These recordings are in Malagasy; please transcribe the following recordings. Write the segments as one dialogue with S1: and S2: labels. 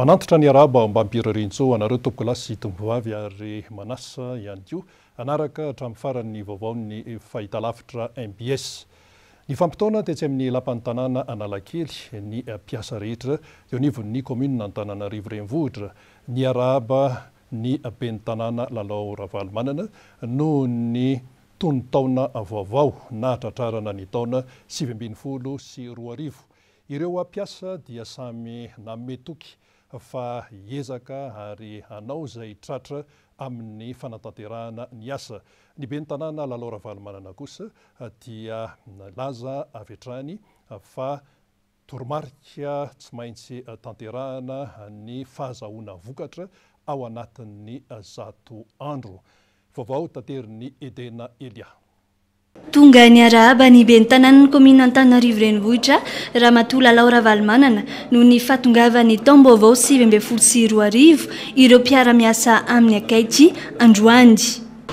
S1: Manantitra ny araba mba ampirarintso anareo tompoko lahy sy tombovavy ary manasa ihany koa anaraka hatramin'ny faran'ny vaovaon'ny fahitalavitra MBS. Ny fampitaona tetsy amin'ny lapan'ny tanàna Analakely ny mpiasa rehetra eo anivon'ny komina Antananarivo renivohitra ny araba ny ben'ny tanàna Lalao Ravalomanana no ny tony taona vaovao na tratrarana ny taona 2020 sy 2020. Ireo mpiasa dia samy nametoky fa hiezaka ary hanao izay tratra amin'ny fanatanterahana ny asa. Ny ben'ny tanàna Lalao Ravalomanana kosa dia laza avy hatrany fa toromarika tsy maintsy tanterahana ny fahazahoana vokatra ao anatin'ny 100 andro. Vaovao tanterin'ny Edena Elia.
S2: Tonga ny araba ny ben'ny tanàna ny komina Antananarivo renivohitra Ramatoa Lalao Ravalomanana no ny fahatongavany taom-baovao 2020 sy 2020 ireo mpiara-miasa amin'ny akaiky androany.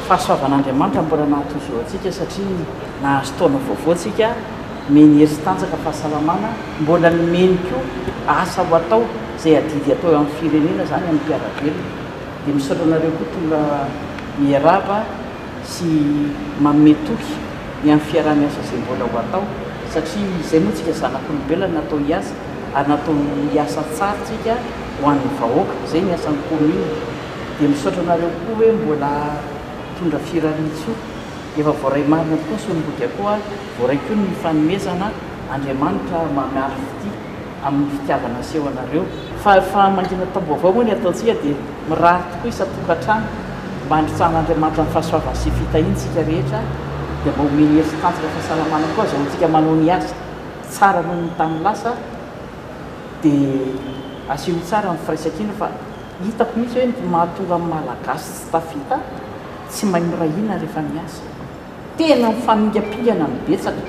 S3: Fahasoavan'Andriamanitra mbola nahatozo antsika satria nahazo taona vaovao antsika, meny hery sy tanjaka fahasalamana, mbola meny koa asa ho atao izay adidy atao amin'ny firenena zany amin'ny mpiara-velona. Dia misaotra anareo koa tonga miaraba sy mametoky ny amin'ny fiarah-miasa izay mbola ho atao satria izay moa tsika zanak'olombelona natao hiasa ary natao hiasa tsara tsika ho an'ny vahoaka, izay ny asan'ny komina. Dia misaotra anareo koa hoe mbola tondra firariantso efa voaray marina tokoa ny sonomboka koa, voaray koa ny fanomezana Andriamanitra mamiaro fity amin'ny fitiavana aseho anareo. Fa mangina taom-baovao moa ny ataontsika dia mirary tokoa isa-tokantrano mba handritsan'Andriamanitra ny fahasoavana sy fitahiantsika rehetra, dia mba homeny hery sy tanjaka fahasalamana koa izay antsika manao ny asa tsara noho ny tany lasa dia aseho tsara amin'ny firaisan-kina. Fa hitako mihitsy hoe ny mahatonga amin'ny malagasy tsy tafita tsy mahay mirahina rehefa miasa, tena mifaningapingana ny betsaka,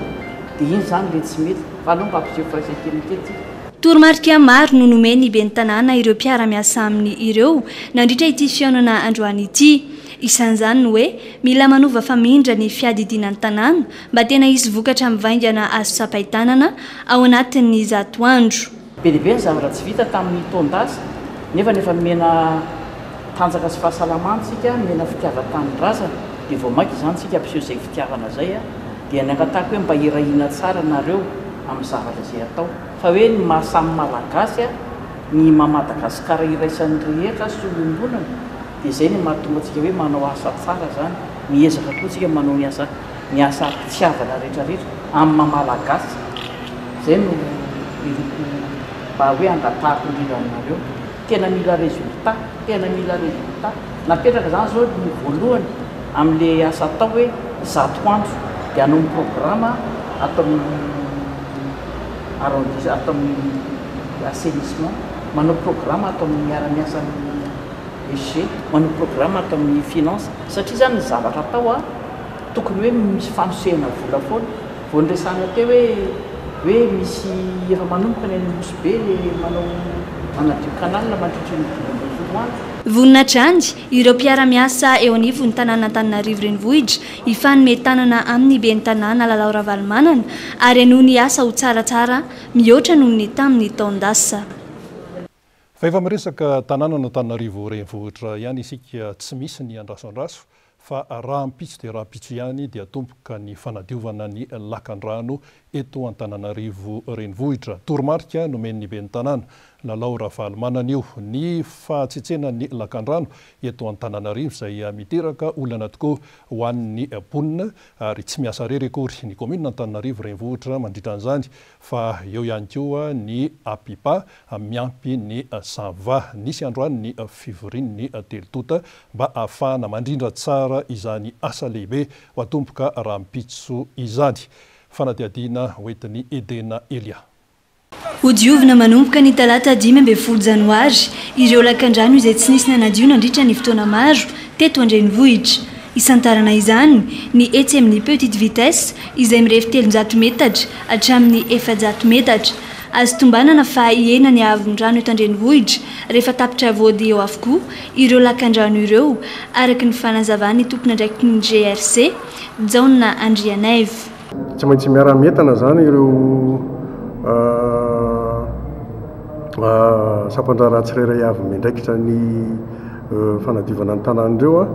S3: dia iny zany le tsy mety fa aloha mba ampiseho firaisan-kina kely tsika.
S2: Toromarika maro no nomeny ben'ny tanàna ireo mpiara-miasa aminy ireo nandritra ity fihaonana androany ity. Isan'izany no hoe mila manova famindra ny fiadidinan'ny tanàna mba tena hisy vokatra mivaingana azo sapaitanana ao anatin'ny 100 andro.
S3: Be dia be ny zavatra tsy vita tamin'ny taon-dasa nefa mena tanjaka sy fahasalamana tsika, mena fitiavan-tanindrazana, dia vao mainka izany tsika ampiseho izay fitiavana izay dia nangatahako hoe mba hirahina tsara nareo amin'ny zavatra izay atao. Fa hoe ny mahasamy malagasy ny Madagasikara iraisan'ny rehetra sy olombonana, dia izay ny mahatonga antsika hoe manao asa tsara zany, miezaka koa tsika manao ny asa fitiavana rehetrarehetra amin'ny malagasy. Izay no miloko mba hoe angatahako indrindra aminareo. Tena mila résultat, napetraka zany zao ny voalohany amin'ile asa atao hoe 100 andro, dia hanao programma atao amin'ny assainissement, manao programma atao amin'ny miara-miasa amin'ny SG, manao programma atao amin'ny finance, satria zany ny zavatra atao tokony hoe misy fanosehana vola foana. Vao niresana teo hoe misy efa manomboka ny Mosbe le manao manadio kanalina mandritra ny 2020 andro.
S2: Voninatrandy ireo mpiara-miasa eo anivon'ny tanàna Antananarivo renivohitra hifanome tanana amin'ny ben'ny tanàna Lalao Ravalomanana ary hanohy ny asa ho tsaratsara mihoatra noho ny tamin'ny taon-dasa.
S1: Fa efa miresaka tanàna Antananarivo renivohitra ihany isika, tsy misy ny andraso fa raha ampitso dia raha ampitso ihany dia tomboka ny fanadiovana ny lakan-drano eto Antananarivo renivohitra. Toromarika nomeny ben'ny tanàna Lalao Ravalomanana io ny fahatsetsena ny lakan-drano eto Antananarivo izay miteraka olana tokoa ho an'ny mponina ary tsy miasa rery akory ny komina Antananarivo renivohitra mandritra an'izany, fa eo ihany koa ny APIPA miampy ny SAVA. Nisy androany ny fivorian'ny telotota mba ahafahana mandrindra tsara izany asa lehibe ho atomboka raha ampitso izany. Fanadihadiana hoentin'ny Edena Elia.
S2: Hodiovina manomboka ny talata 15 janoary ireo lakan-drano izay tsy nisy nanadio nandritra ny fotoana maro teto an-drenivohitra. Isantarana izany ny etsy amin'ny petite vitesse izay mirefy 300 metatra hatramin'ny 400 metatra. Azo tombanana fa hiena ny haavon-drano eto an-drenivohitra rehefa tapitra vody eo avokoa ireo lakan-drano ireo araka ny fanazavany tompona ndraiky ny GRC Jaona Andrianaivo.
S4: Tsy maintsy miara-mientana zany ireo Sampandra tsirairay avy miandraikitra ny fanadiovana ny tanàn'ireo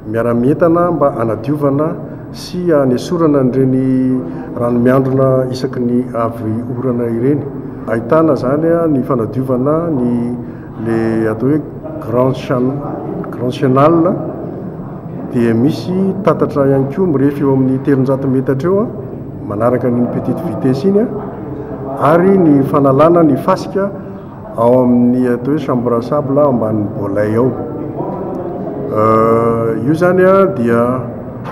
S4: miara-mientana mba anadiovana sy anesorana an'ireny rano miandrona isaky ny avy orana ireny. Ahitana zany ny fanadiovana le atao hoe grand chenal dia misy tatatra ihany koa mirefy eo amin'ny 300 metatra eo manaraka ny petite vitesse iny ary ny fanalana ny fasika ao amin'ny atao hoe chambre à sable ambanin'ny bolay ao. Io zany dia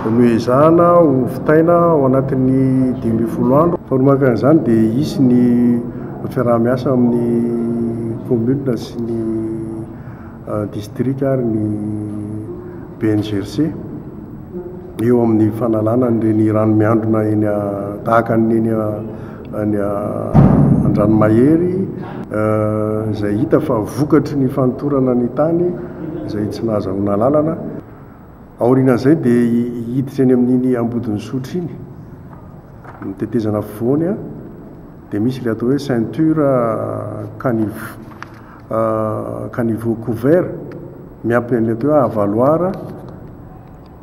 S4: noezahana ho fitaina ao anatin'ny 2010 andro. Foromaka an'izany dia isy ny fiaraha-miasa amin'ny commune sy ny district ary ny BNGRC eo amin'ny fanalana ny rano miandrona eny tahaka ny Andranomahery izay hita fa vokatry ny fantorana ny tany izay tsy nahazahona lalana. Aorian'izay dia hiditra eny amin'iny ambodin'ny sotry iny mitetezana fovoany dia misy le atao hoe ceinture caniveau couvert miampy an'le atao hoe avaloir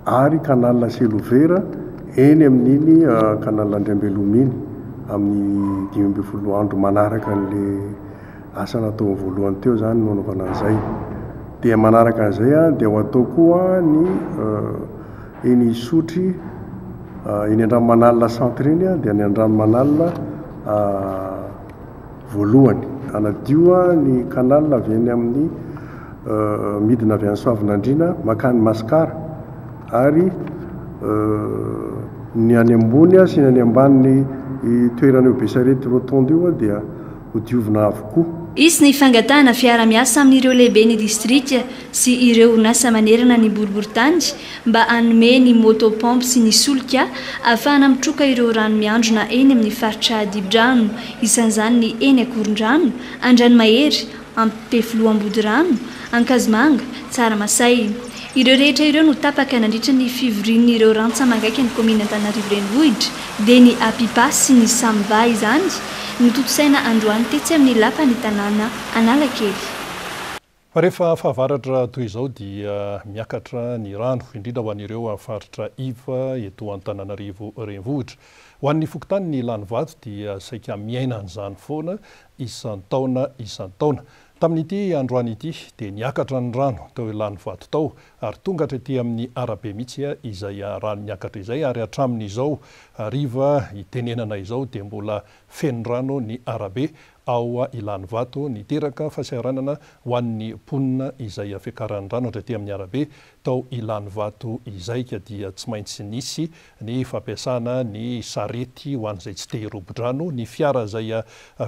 S4: ary canal selouvera eny amin'iny canal Andriambelominy amin'ny 2010 andro manaraka an'le asa natao voalohany teo zany no anaovana an'izay. Dia manaraka an'izay dia ho atao koa ny eny sotry eny Andranomanalina centre eny dia ny Andranomanalina voalohany anadio ny canal avy eny amin'ny midina avy any Soavinandriana makany Maskara ary ny any ambony sy ny any ambany toerana eo Besarety rotonde io dia ho diovina avokoa.
S2: Isy ny fangatahana fiara-miasa amin'ireo lehibe ny distrika sy ireo orinasa manerana ny boriboritany mba hanome ny motopompe sy ny solika ahafahana mitroka ireo rano miandrona eny amin'ny faritra Dibodrano, isan'izany ny eny Akorondrano, Andranomahery, Ampefiloha-Ambodirano, Ankazimanga, Tsaramasay. Ireo rehetra ireo no tapaka nandritra ny fivorian'ireo rantsa mangaiky ny komina Antananarivo renivohitra dia ny Apipa sy ny Samva izany ny totosaina androany tetsy amin'ny lapany tanàna Analakely.
S1: Fa rehefa fahavaratra toy izao dia miakatra ny rano indrindra ho an'ireo faritra Iva eto Antananarivo renivohitra. Ho an'ny fokontany ny lany vato dia saika miaina an'izany foana isan-taona. Tamin'ity androany ity dia niakatra ny rano tao lany vato tao ary tonga hatrety amin'ny arabe mihitsy izay rano niakatra izay ary hatramin'izao hariva itenenana izao dia mbola feno rano ny arabe ao ilany vato niteraka fahasahiranana ho an'ny mponina izay afekaran'ny rano hatrety amin'ny arabe tao ilany vato izay ka dia tsy maintsy nisy ny fampiasana ny sarety ho an'izay tsy te hirobo-drano, ny fiara izay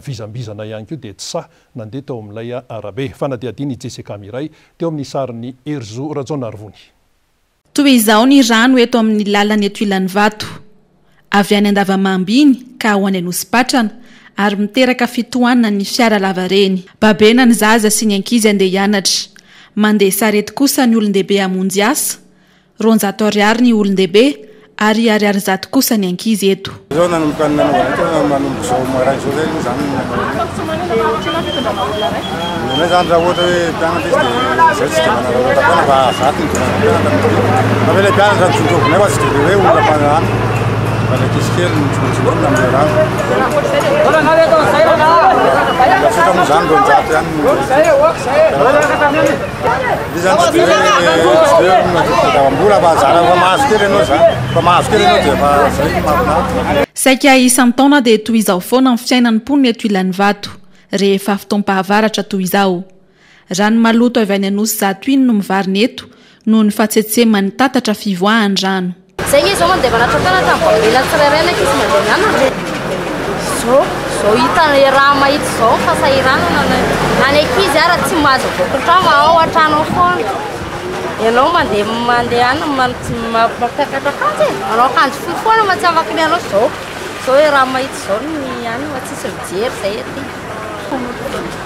S1: vizambizana ihany koa dia tsy nandeha tao amin'ilay arabe. Fanadihadiany Jessica Miray teo amin'ny sarin'ny Erzo Rajonarvony.
S5: Toy izao ny rano eto amin'ny lalany eto ilany vato avy any Andavamambiny ka ho any Anosipatrana ary miteraka fitohanana ny fiara lavareny. Babena ny zaza sy ny ankizy andeha hianatra. Mandeha sarety kosa ny olon-dehibe hamonjy asa, 200 ariary ny olon-dehibe ary ariary zato kosa ny ankizy eto.
S6: Zao nanomboka manomboka zao maray zao zay zany. Ny zany raha ohatra hoe mpianatra izy dia zay tsy dia manaraka tapana fa zato ny mpianatra. Fa le mpianatra ny tsondrovina fa tsy dia hoe olona mpanarana. Fa le ankizy kely ny tsondrovina amin'ny rano. Lafota amin'izany 200 ihany. Izy zany tsy dia mbola fa zara fa mahazo kely ianao zany. Fa mahazo kely ianao dia fa zay mahafinaritra.
S5: Saika isan-taona dia toy izao foana ny fiainan'ny mponina eto ilany vato rehefa fotoam-pahavaratra toy izao. Rano maloto avy any Anosy Zatoiny no mivarina eto noho ny fahatsetsemany tatatra fivoahany rano.
S7: Zay izy zao mandeha manatra tanatra amin'ny bambela tsirairay izy mandeha mianatra. Zao hitany raha mahita zao fa sahiranana na ny ankizy ara tsy mahazo vokontrano ao an-trano foana. Ianao mandeha mampiakatra akanjo e. Manao akanjo fohy foana mahatsiavaky ny anao zao. Zao hoe raha mahita zao ny any fa tsisy mijery zay aty.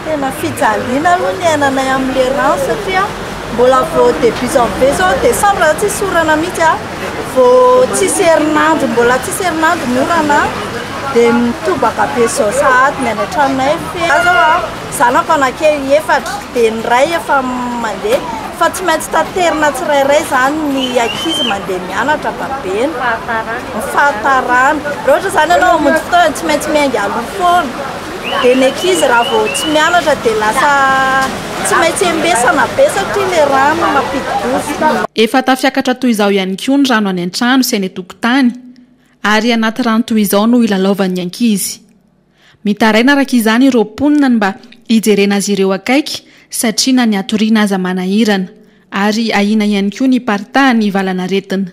S8: Tena fijaliana aloha ny ainanay amin'le rano satria mbola vao début janvier zao décembre tsisy orana mihitsy vao tsisy herinandro mbola tsisy herinandro ny orana dia mitobaka be zao sahady ny any an-tranonay fe zao zanako anakely efatra dia ny ray efa mandeha fa tsy maintsy taterina tsirairay zany ny ankizy mandeha mianatra babeny fahatarana raha ohatra zany ianao amonjy fotoana tsy maintsy miainga aloha foana dia ny ankizy raha vao tsy mianatra dia lasa tsy maintsy embesana be satria le rano mampidi-dozy.
S5: Efa tafiakatra toy izao ihany koa ny rano any an-trano sy any an-tokotany ary anaty rano toy izao no ilalaovan'ny ankizy. Mitaraina araka izany ireo mponina mba hijerena azy ireo akaiky satria na ny atoriana aza manahirana ary ahina ihany koa ny partahany valana retina.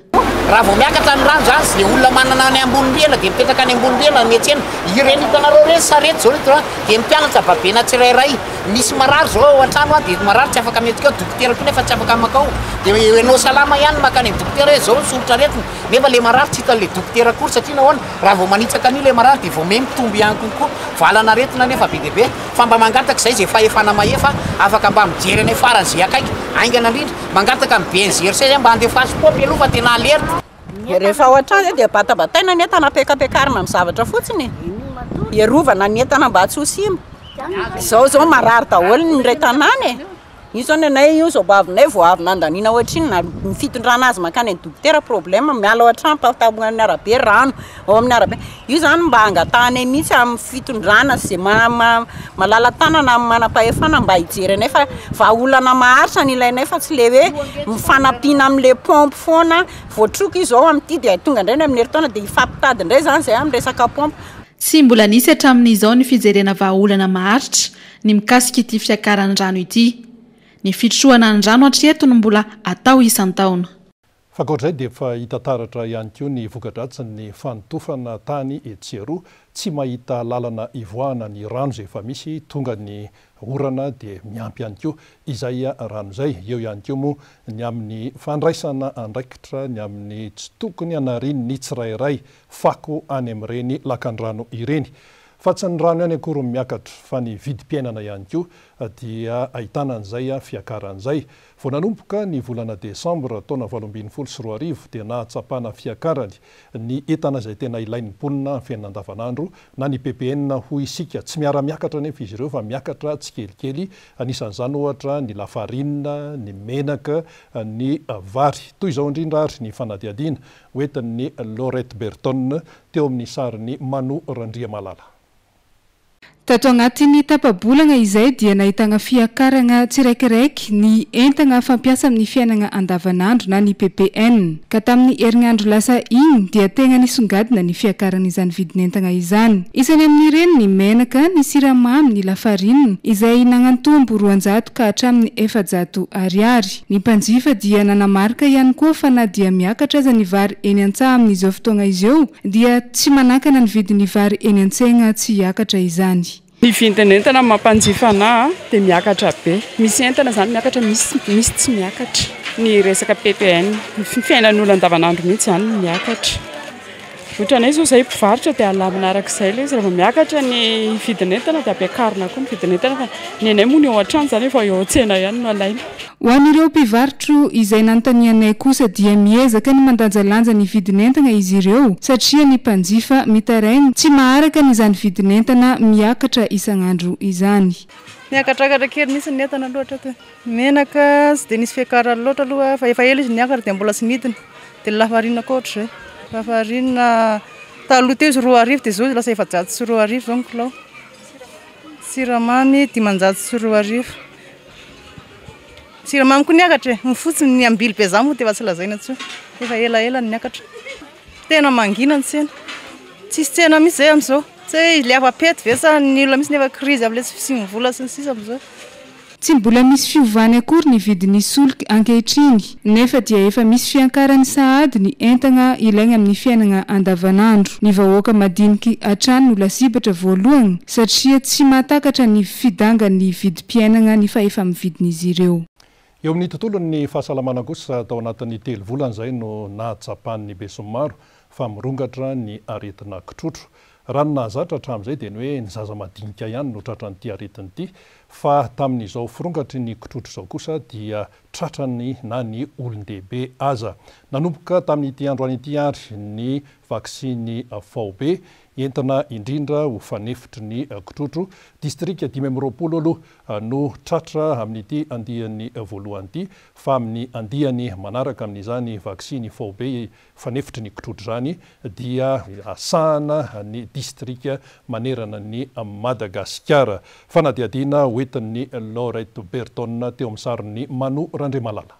S9: Raha vao miakatra ny rano zany sy dia olona manana ny ambonimbela dia mipetraka any ambonimbela miantsena ireny hitanareo reny sarety zao reto dia mpianatra babena tsirairay misy marary zao an-trano dia marary tsy afaka mety keo dokotera koa nefa tsy afaka makao dia enao salama ihany makany amin'ny dokotera zao solitra retina nefa le marary tsy hitan'le dokotera kory satria nahoana raha vao manitsaka an'io le marary dia vao mitombo ihany kokoa valana retina nefa be dia be fa mba mangataka izay zay fahefana mahefa afaka mba mijery any farany zay akaiky aingana indrindra mangataka ny benzersay mba andefaso popy aloha fa tena alerta.
S10: Rehefa ao an-trano dia batabataina ny entana pekapekarina amin'ny zavatra fotsiny iarovana ny entana mba tsy ho simba zao marary daholo ny ray tanàna io zao nenay io zao bavinay vao avy nandaniana ohatriny na mifitondrana azy makany any dokotera problème miala ao an-trano mpatabona amin'ny arabe rano ao amin'ny arabe io zany mba angatanay mihitsy amin'ny fitondrana zay malala tanana manam-pahefana mba hijery anay fa vahaolana maharitra ny ilainay fa tsy le hoe mifanampiana amin'le pompe foana voatroka io zao amin'ity dia tonga indray ny amin'ny herintaona dia hifampitady indray zany zay amin'ny resaka pompe.
S5: Tsy mbola nisy hatramin'izao ny fijerena vahaolana maharitra ny mikasika ity fiakaran'ny rano ity. Ny fitrohana ny rano hatreto no mbola atao isan-taona.
S1: Fakoatray dia efa hita taratra ihany koa ny voka-dratsiny fanotofana tany Etsero tsy mahita lalana ivoahana ny rano izay efa misy tonga ny orana dia miampy ihany koa izay rano izay. Eo ihany koa moa ny amin'ny fandraisana andraikitra ny amin'ny tsy tokony hanariny ny tsirairay fako any amin'ireny lakan-drano ireny. Fa tsy ny rano ihany akory miakatra fa ny vidim-piainana ihany koa dia ahitana an'izay fiakaran'izay. Vao nanomboka ny volana Desambra taona 2024 dia nahatsapana fiakarany ny entana izay tena ilain'ny mponina amin'ny fiainana andavanandro na ny PPN ho isika tsy miara-miakatra nefa izy ireo fa miakatra tsikelikely anisan'izany ohatra ny lafarinina, ny menaka, ny vary. Toy izao indrindra ary ny fanadihadiana hoentin'ny Laurette Berton teo amin'ny sariny Mano Randriamalala.
S11: Tato agnatin'ny tapabolana izay dia nahitana fiakarana tsiraikiraiky ny entana fampiasa amin'ny fiainana andavanandro na ny PPN. Ka tamin'ny herinandro lasa iny dia tena nisongadina ny fiakarana izany vidin'entana izany. Isany amin'ireny ny menaka, ny siramamy, ny lafarinina izay nanantombo 200 ka hatramin'ny 400 ariary. Ny mpanjifa dia nanamarika ihany koa fa na dia miakatra aza ny vary eny an-tsaha amin'izao fotoana izao dia tsy manakana ny vidin'ny vary eny an-tsena tsy hiakatra izany.
S12: Ny vidin'entana mampanjifa anahy dia miakatra be. Misy entana zany miakatra, misy tsy miakatra. Ny resaka PPN, fiainan'olona andavanandro mihitsy zany miakatra. Ohatranay izao izay mpivarotra dia alamina arak'izay ilay izy rehefa miakatra ny vidin'entana dia ampiakarina koa ny vidin'entana fa ny anay moa ny ao an-trano zany efa eo an-tsena ihany no alaina.
S11: Ho an'ireo mpivarotro izay nanontanianay kosa dia miezaka ny mandanjalanja ny vidin'entana izy ireo satria ny mpanjifa mitaraina tsy maharaka n'izany vidin'entana miakatra isan'andro izany.
S13: Miakatrakatra kely misy ny entana loatra teo. Menaka sy dia nisy fiakarana loatra aloha fa efa ela izy niakatra dia mbola tsy nidina. Dia lafarinina koa ohatrizay. Lafarinina taloha teo izy 2 arivo dia zao izy lasa 400 sy 2 arivo zao ny kilao. Siramamy 500 sy 2 arivo. Siramamy koa niakatra ny fotsiny ny ambily be zany moa dia efa tsy lazaina intsony. Efa ela niakatra. Tena mangina ny tsena. Tsisy tsena misy zay amin'izao. Tsy hoe izy le afa-pety ve sa ny olona misy nefa krizy amin'ilay tsy fisian'ny vola sy ny sisa amin'izao.
S11: Tsy mbola misy fiovany akory ny vidin'ny solika ankehitriny nefa dia efa misy fiankarany sahady ny entana ilaina amin'ny fiainana andavanandro. Ny vahoaka madiniky hatrany no lasibatra voalohany satria tsy mahatakatra ny fidangan'ny vidim-piainana ny fa efa mividin'izy ireo.
S1: Eo amin'ny tontolon'ny fahasalamana kosa tao anatin'ny 3 volana izay no nahatsapan'ny Besomaro fa mirongatra ny aretina kitrotro. Raha ny nahazatra hatramin'izay dia ny hoe ny zaza madinika ihany no tratran'ity aretina ity fa tamin'izao firongatry ny kitrotro izao kosa dia tratrany na ny olon-dehibe aza. Nanomboka tamin'ity androany ity ary ny vaksiny VB entina indrindra ho fanefitry ny kitrotro distrika 520 aloha no tratra amin'ity andiany voalohany ity fa amin'ny andiany manaraka amin'izany vaksiny VB fanefitry ny kitrotro zany dia asahana ny distrika manerana ny Madagasikara fanadiadina hoentin'ny Laurette Berton teo amin'ny sariny Manu Randrimalala.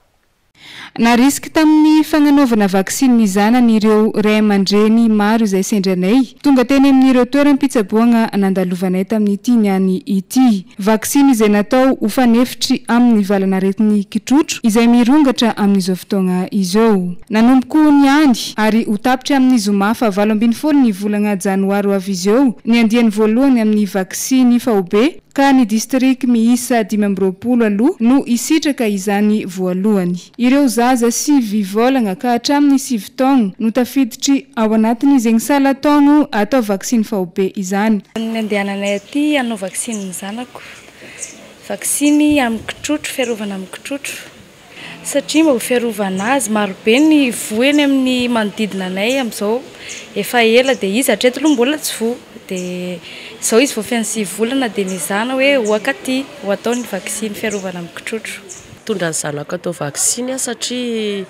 S11: Na risky tamin'ny fagnanaovana vaksiny zanany ireo ray aman-dreny maro izay sendranay tonga teny amin'ireo toeram-pitsaboana nandalovanay tamin'ity niany ity vaksiny izay natao ho fanefitry amin'ny valanaretin'ny kitrotro izay mirongatra amin'izao fotoagna izao nanomboka niany ary ho tapitry amin'ny zoma fa 27 ny volana janoary ho avy izao ny andiany voalohany amin'ny vaksiny VB ka ny distrik miisa 520 aloha no isitraka izany voalohany. Ireo zaza 9 volana ka hatramin'ny 7 taogno no tafiditry ao anatin'izay sala taogno atao vaksiny VB izany.
S14: Ny andehananay aty anao vaksiny zanako. Vaksiny amin'ny kitrotro, fiarovana amin'ny kitrotro. Satria mba ho fiarovana azy marobe ny voeny amin'ny manodidina anay amin'izao efa ela dia izy hatreto aloha mbola tsy fo dia izao izy vao feny 9 volana dia mizana hoe hoaka aty ho atao ny vaksiny fiarovana amin'ny kitrotro.
S15: Tondra ny zanako atao vaksiny satria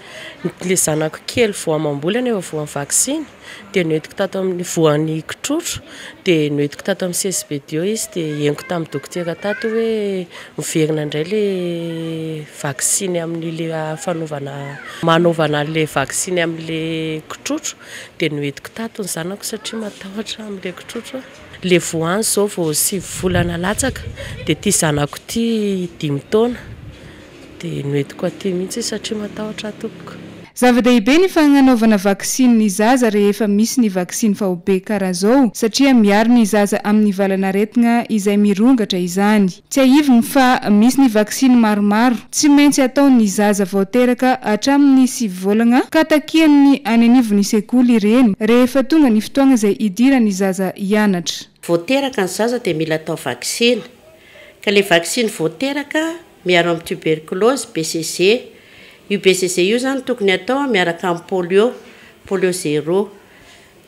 S15: le zanako kely vao amam-bolana efa vao amin'ny vaksiny dia noentiko tato amin'ny voan'ny kitrotro dia noentiko tato amin'ny CSBDO izy dia henoko tamin'ny dokotera tato hoe miverina indray le vaksiny amin'ny le manaovana le vaksiny amin'le kitrotro dia noentiko tato ny zanako satria matahotra amin'le kitrotro. Le voany zao vao 7 volana latsaka dia ity zanako ity 5 taona dia noentiko aty mihitsy satria matahotra tompoko.
S11: Zava-dehibe ny fagnanaovana vaksiny ny zaza rehefa misy ny vaksiny VB karaha zao satria miaro ny zaza amin'ny valanaretina izay mirongatra izany. Tsy aivony fa misy ny vaksiny maromaro tsy maintsy atao ny zaza vao teraka hatramin'ny 7 volana ka takiany any anivon'ny sekoly ireny rehefa tonga ny fotoagna izay idiran'ny zaza hianatra.
S16: Vao teraka ny zaza dia mila atao vaksiny ka le vaksiny vao teraka miaro amin'ny tuberculose BCG. Io BCG io zany tokony atao miaraka amin'ny polio 0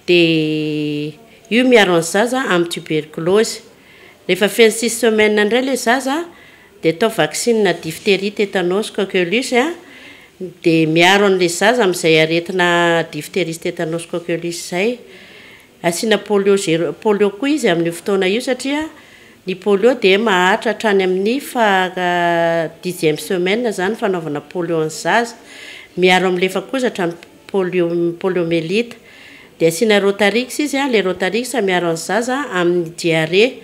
S16: dia io miaro ny zaza amin'ny tuberculose. Rehefa feny 6 semaines indray le zaza dia atao vaksine na diphtérie, tétanos, coqueluche dia miaro an'le zaza amin'izay aretina diphtérie, tétanos, coqueluche zay. Asiana polio koa izy amin'ny fotoana io satria ny polio dia mahatra hatrany amin'ny 10e semaine zany fanaovana polio ny zaza. Miaro amin'le kosa hatramin'ny poliomyélite. Dia asiana rotarix izy le rotarix miaro ny zaza amin'ny diarrhée.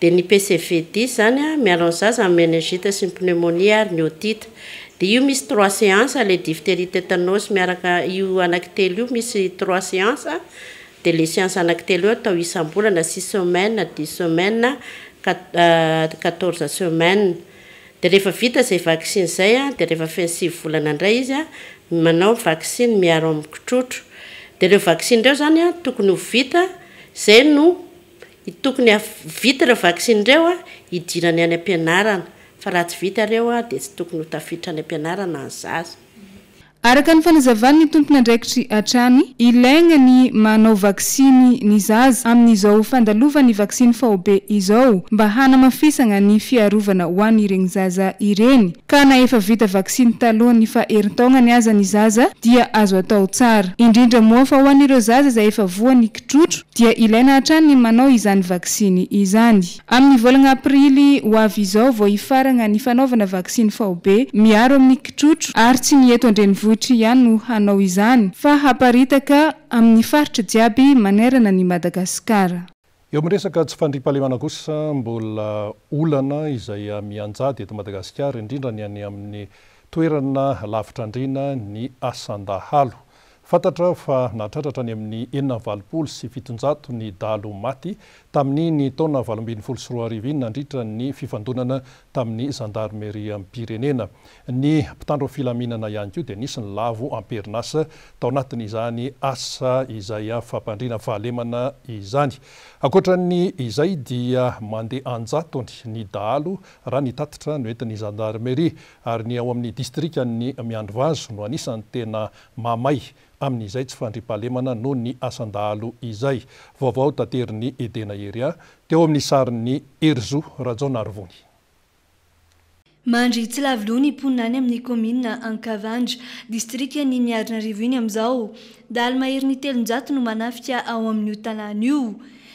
S16: Dia ny PCV10 zany miaro ny zaza amin'ny méningite sy pneumonie ary ny otite. Dia io misy 3 séances le diphtérie, tétanos miaraka io anankitelo io misy 3 séances. Dia les séances anankitelo io atao isam-bolana 6 semaines, 10 semaines, 14 semaines. Dia rehefa vita izay vaksiny izay dia rehefa feny 7 volana indray izy manao vaksiny miaro amin'ny kitrotro. Dia ireo vaksiny ireo zany tokony ho vita izay no tokony vita ireo vaksiny ireo hidirany any am-pianarana fa raha tsy vita ireo dia tsy tokony ho tafiditra any am-pianarana ny zaza.
S11: Araka ny fanazavan'ny tompona andraikitry hatrany, ilaigna ny manao vaksiny ny zaza amin'izao fandalovany vaksiny VB izao mba hanamafisana ny fiarovana ho an'ny ireny zaza ireny. Ka na efa vita vaksiny talohany fa herintaognany aza ny zaza dia azo atao tsara. Indrindra moa fa ho an'ireo zaza izay efa voan'ny kitrotro dia ilaina hatrany ny manao izany vaksiny izany. Amin'ny volana aprily ho avy izao vao hifarana ny fanaovana vaksiny VB miaro amin'ny kitrotro ary tsy ny eto andrenivohitra ihany no hanao izany fa haparitaka amin'ny faritra jiaby manerana ny Madagasikara.
S1: Eo amin'ny resaka tsy fandriam-pahalemana kosa mbola olana izay mianjady eto Madagasikara indrindra ny any amin'ny toerana lavitra andrina ny Asandahalo. Fantatra fa nahatratratra any amin'ny 980 sy 700 ny dalo maty tamin'ny ny taona 2024 nandritra ny fifandonana tamin'ny gendarmerie am-pirenena. Ny mpitandro filaminana ihany koa dia nisy ny lavo amperinasa tao anatin'izany asa izay fampandriana fahalemana izany. Ankoatran'ny izay dia mandeha anjatony ny dalo raha nitatitra noentin'ny gendarmerie ary ny ao amin'ny distrikany Miandrovazo no anisany tena mamay amin'izay tsy fandripahalemana noho ny asandalo izay. Vaovao tateriny Edena Eria teo amin'ny sarin'ny Erzo Rajonarvony.
S2: Mandry tsy lavilo ny mponina any amin'ny komina Ankavandra, distrika ny Miarinarivo iny amin'izao. Daly mahery ny 700 no manafika ao amin'io tanàna io.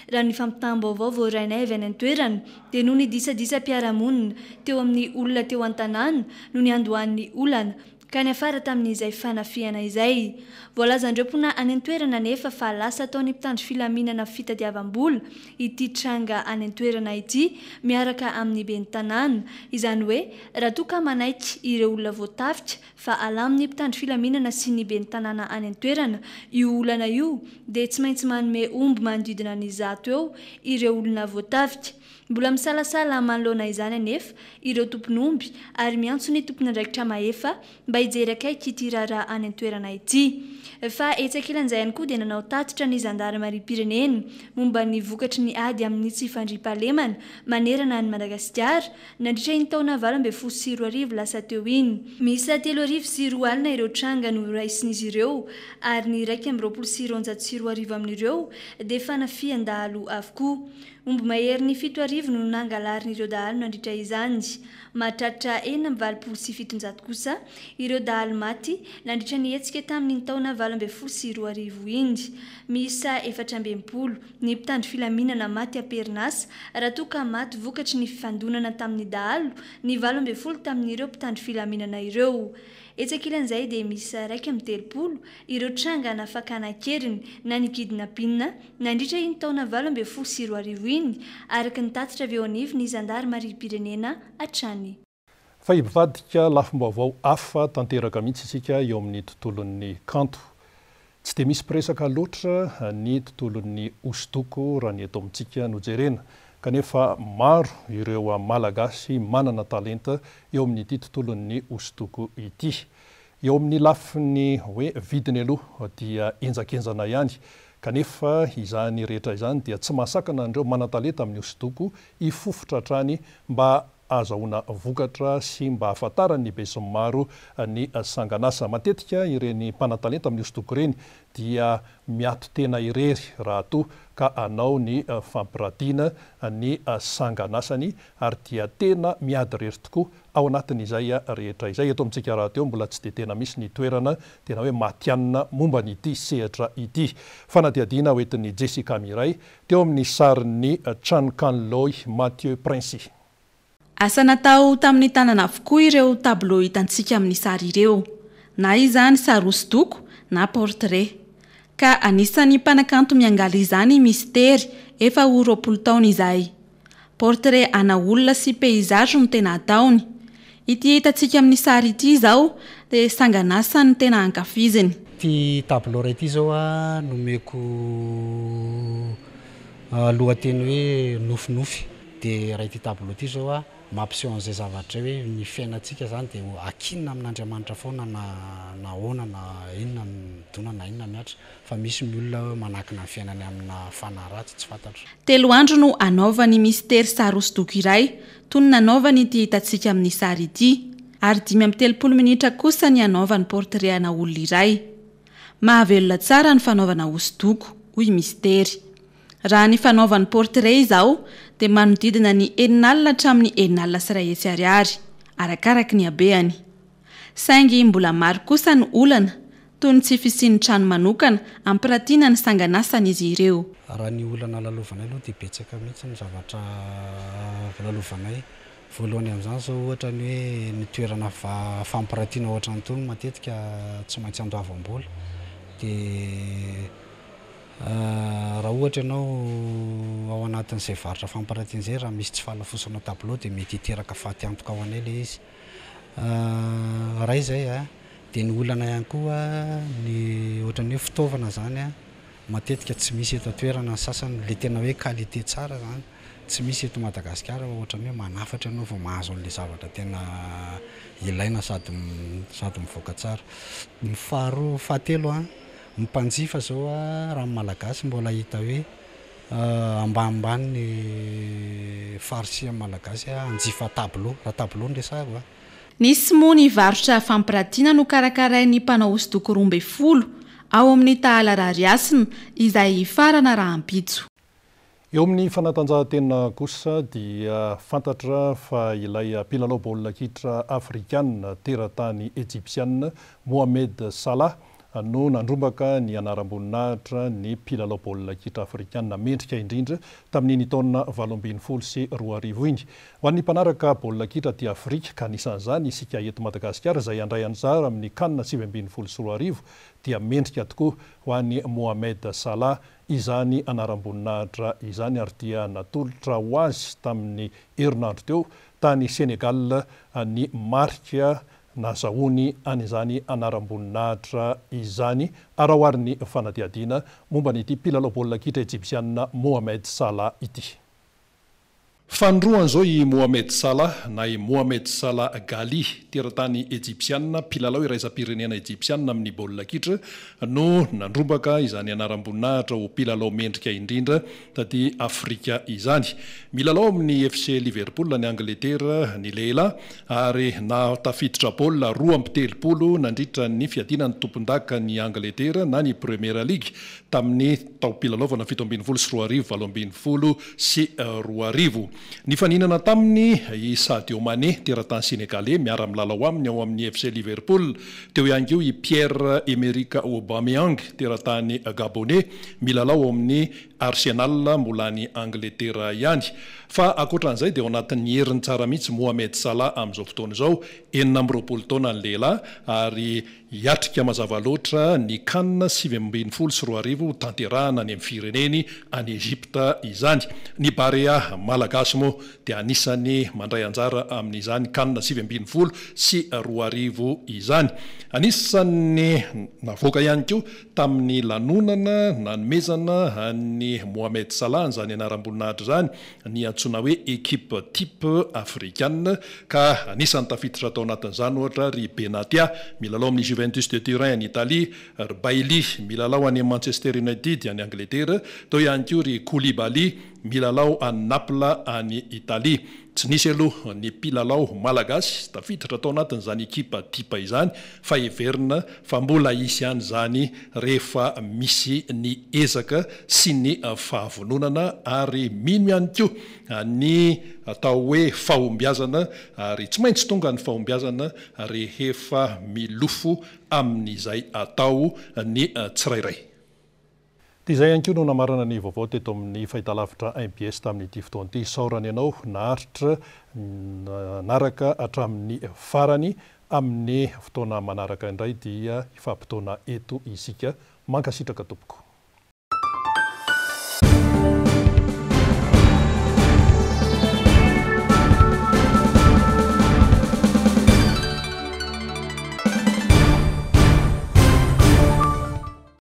S2: Raha ny fampitam-baovao voarainay avy any an-toerana dia noho ny disadisa mpiara-monina teo amin'ny olona teo an-tanàna no ny andohan'ny olana ka ny afara tamin'izay fanafiana izay. Voalazandreo mpona any an-toerana nefa fa lasa ataony mpitandro filaminana fitadiavam-bola ity tranga any an-toerana ity miaraka amin'ny ben'ny tanàna. Izany hoe raha toa ka manaiky ireo olona voatafika fa alamin'ny mpitandro filaminana sy ny ben'ny tanàna any an-toerana io olana io dia tsy maintsy manome omby manodidina ny 100 eo ireo olona voatafika. Mbola misalasala manoloana izany anefa ireo tompon'omby ary miantso ny tompon'andraikitra mahefa mba hijery akaiky ity raharaha any an-toerana ity. Fa etsakilan'izay ihany koa dia nanao tatitra ny zandarimarim-pirenena momba ny vokatry ny ady amin'ny tsy fandriampahalemana manerana ny Madagasikara nandritra iny taona 2024 lasa teo iny. Misa 304 alina ireo tranga no raisin'izy ireo ary ny 124 amin'ireo dia fanafian-dahalo avokoa. Omby mahery ny 7 no nangalarina ireo dahalo nandritra izany. Mahatratra 427 kosa ireo dahalo maty nandritra ny hetsika tamin'ny taona 2024 iny. Misa 420 ny mpitandro filaminana maty aperinasa raha toa ka maty vokatry ny fifandonana tamin'ny dahalo, ny 12 tamin'ireo mpitandro filaminana ireo. Etsakilan'izay dia misa 130 ireo tranga nafakana keriny na nikidina pinina nandritra iny taona 2024 iny araka ny tatitra avy eo anivy ny zandarimarim-pirenena hatrany.
S1: Fa hivadika lafim-baovao hafa tanteraka mihitsy isika eo amin'ny tontolon'ny kanto. Tsy dia misy presaka loatra ny tontolon'ny hosodoko raha ny eto amintsika no jerena. Kanefa maro ireo malagasy manana talenta eo amin'ity tontolon'ny hosodoko ity. Eo amin'ny lafiny hoe vidiny aloha dia enjakenjana ihany. Kanefa izany rehetra izany dia tsy mahasakana andreo manan-talenta amin'ny hosodoko hifofotra hatrany mba azahoana vokatra sy mba ahafantarany be sy maro ny sanganasa. Matetika ireny mpanantalenta amin'ny hosodoko ireny dia miato tena irery raha toa ka anao ny fampiratiana ny sanganasany ary dia tena miady rery tokoa ao anatin'izay rehetra izay. Eto amintsika raha teo mbola tsy dia tena misy ny toerana tena hoe matianina momba n'ity sehatra ity. Fanadihadiana hoentin'ny Jessica Miray teo amin'ny sarin'ny Trankanloy Mathieu Princy.
S5: Asa natao tamin'ny tanana avokoa ireo tableau hitantsika amin'ny sary ireo, na izany sary hosodoko na portrait. Ka anisan'ny mpanakanto miangaly izany mistery efa 20 taona izay. Portrait ana olona sy peizage no tena ataony. Ity hitantsika amin'ny sary ity izao dia sanganasa ny tena ankafiziny.
S17: Ity tableau ity izao nomeko lohateny hoe nofinofy. Dia raha ity tableau ity izao mampiseho an'izay zavatra hoe ny fiainantsika zany dia akinina amin'Andriamanitra foana na hoana na inona midona na inona miatra fa misy ny olona manakina ny fiainany amina fanaratsy tsy fantatro.
S5: 3 andro no anaovany mistery sary hosodoko iray toy ny nanaovany ity hitantsika amin'ny sary ity ary 5-30 minitra kosa ny anaovany portrait ana olona iray. Mahavelona tsara ny fanaovana hosodoko hoy mistery. Raha ny fanaovany portrait izao dia manodidina ny 9 hatramin'ny 9 sy 1 hetsy ariary arakaraka ny habeany. Saingy mbola maro kosa ny olana toy ny tsy fisian'ny trano manokana ampiratiana ny sanganasany izy ireo.
S17: Raha ny olana lalovanay aloha dia betsaka mihitsy ny zavatra lalovanay. Voalohany amin'izany zao ohatra ny hoe ny toerana fampiratiana ohatra nytony matetika tsy maintsy andoavam-bola. Dia raha ohatra ianao ao anatin'izay varotra fampiratiana izay raha misy tsy fahalafosanao tableau dia mety hiteraka faty antoka ao anay ilay izy. Raha izay dia ny olana ihany koa ny ohatra ny hoe fitaovana zany matetika tsy misy eto toerana sasany le tena hoe qualité tsara zany tsy misy eto Madagasikara ohatra ny hoe manafatra ianao vao mahazo an'ilay zavatra tena ilaina sady mivoaka tsara. Ny fahatelo mpanjifa zao raha malagasy mbola hita hoe ambanimbany ny farisia malagasy anjifa tableau raha tableau ndresahako.
S5: Nisy moa ny varotra fampiratiana no karakarain'ny mpanao hosodoko 12 ao amin'ny tahalarariasina izay farana raha ampitso.
S1: Eo amin'ny fanatanjahantena kosa dia fantatra fa ilay mpilalao baolina kitra afrikana teratany Egyptiana Mohamed Salah no nandrombaka ny anaram-boninahitra ny mpilalao baolina kitra afrikana mendrika indrindra tamin'ny taona 2024 iny. Ho an'ny mpanaraka baolina kitra aty Afrika ka anisan'izany isika eto Madagasikara izay andray anjara amin'ny CAN 2024 dia mendrika tokoa ho an'ny Mohamed Salah izany anaram-boninahitra izany ary dia natolotra ho azy tamin'ny herinandro teo tany Senegal ny marika nazahoany an'izany anaram-boninahitra izany arahoariny fanadihadiana momba n'ity mpilalao baolina kitra Egyptiana Mohamed Salah ity. Fandroan zao i Mohamed Salah na i Mohamed Salah Gali teratany Egyptiana mpilalao iraisam-pirenena Egyptiana amin'ny baolina kitra no nandrombaka izany anaram-boninahitra ho mpilalao mendrika indrindra taty Afrika izany. Milalao amin'ny FC Liverpool ny Angleterre ny lehilahy ary na tafiditra baolina 2-telopolo nandritra ny fiadinany tompon-daka ny Angleterre na ny Premier League tamin'ny tao-pilalaovana 17-20 sy 20. Ny faninana taminy i Sadio Mané teratany Sénégalais miara milalao aminy ao amin'ny FC Liverpool, teo ihany koa i Pierre-Emerick Aubameyang teratany Gabonais milalao ao amin'ny Arsenal mbola ny Angleterre ihany. Fa akoatran'izay dia ao anatin'ny herin'ny tsara mihitsy Mohamed Salah amin'izao fotoana izao 29 taona ny lehilahy ary hiatrika mazava loatra ny CAN 2024 tanterahana any amin'ny fireneny any Egypta izany. Ny Barea malagasy moa dia anisany mandray anjara amin'izany CAN 2024 sy 20 izany. Anisany navoaka ihany koa tamin'ny lanonana nanomezana ny Mohamed Salah izany anaram-boninahitra izany ny antsoina hoe équipe type africaine ka anisany tafiditra tao anatin'izany ohatra ry Benatia milalao amin'ny Juventus de Turin any Italie, ry Bailly milalao any Manchester United any Angleterre, tao ihany koa ry Koulibaly milalao any Naples any Italie. Tsy nisy aloha ny mpilalao malagasy tafiditra tao anatin'izany ekipa tipa izany fa heverina fa mbola isy ihany zany rehefa misy ny ezaka sy ny fahavononana ary mino ihany koa ny atao hoe fahombiazana ary tsy maintsy tonga ny fahombiazana rehefa milofo amin'izay atao ny tsirairay. Izay ihany koa no namarana ny vaovao teto amin'ny fahitalavitra MBS tamin'ity fotoana ity. Saorana ianao naharitra naraka hatramin'ny farany amin'ny fotoana manaraka indray dia ifampitoana eto isika mankasitraka tompoko.